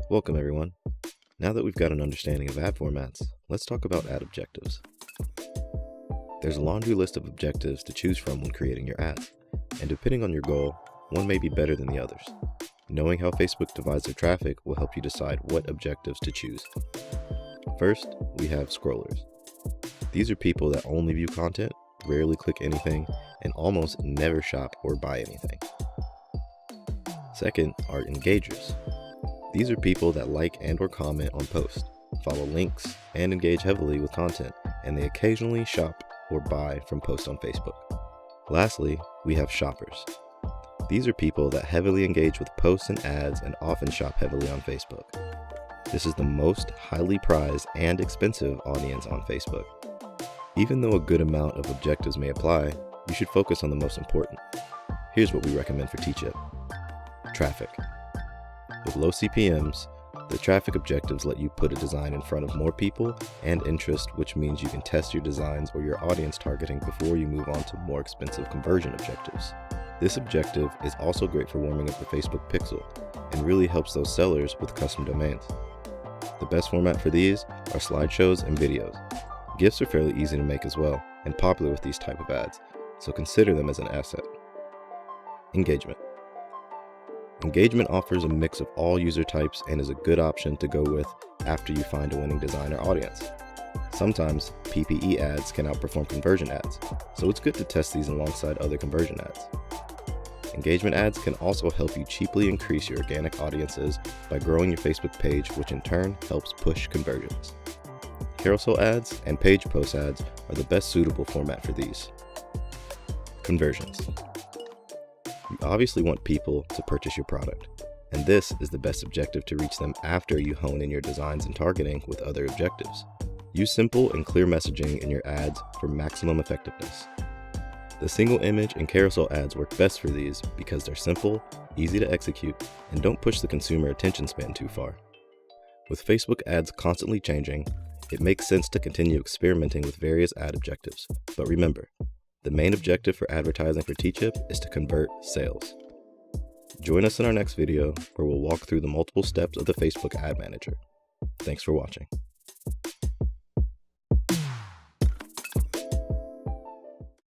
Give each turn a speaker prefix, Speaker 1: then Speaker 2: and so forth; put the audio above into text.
Speaker 1: Welcome everyone. Now that we've got an understanding of ad formats, let's talk about ad objectives. There's a laundry list of objectives to choose from when creating your ads, and depending on your goal, one may be better than the others. Knowing how Facebook divides their traffic will help you decide what objectives to choose. First, we have scrollers. These are people that only view content, rarely click anything, and almost never shop or buy anything. Second are engagers. These are people that like and or comment on posts, follow links, and engage heavily with content, and they occasionally shop or buy from posts on Facebook. Lastly, we have shoppers. These are people that heavily engage with posts and ads and often shop heavily on Facebook. This is the most highly prized and expensive audience on Facebook. Even though a good amount of objectives may apply, you should focus on the most important. Here's what we recommend for TeeChip. Traffic. With low CPMs, the traffic objectives let you put a design in front of more people and interest, which means you can test your designs or your audience targeting before you move on to more expensive conversion objectives. This objective is also great for warming up the Facebook pixel and really helps those sellers with custom domains. The best format for these are slideshows and videos. GIFs are fairly easy to make as well and popular with these type of ads, so consider them as an asset. Engagement. Engagement offers a mix of all user types and is a good option to go with after you find a winning design or audience. Sometimes PPE ads can outperform conversion ads, so it's good to test these alongside other conversion ads. Engagement ads can also help you cheaply increase your organic audiences by growing your Facebook page, which in turn helps push conversions. Carousel ads and page post ads are the best suitable format for these. Conversions. You obviously want people to purchase your product, and this is the best objective to reach them after you hone in your designs and targeting with other objectives. Use simple and clear messaging in your ads for maximum effectiveness. The single image and carousel ads work best for these because they're simple, easy to execute, and don't push the consumer attention span too far. With Facebook ads constantly changing, it makes sense to continue experimenting with various ad objectives, but remember, the main objective for advertising for TeeChip is to convert sales. Join us in our next video where we'll walk through the multiple steps of the Facebook Ad Manager. Thanks for watching.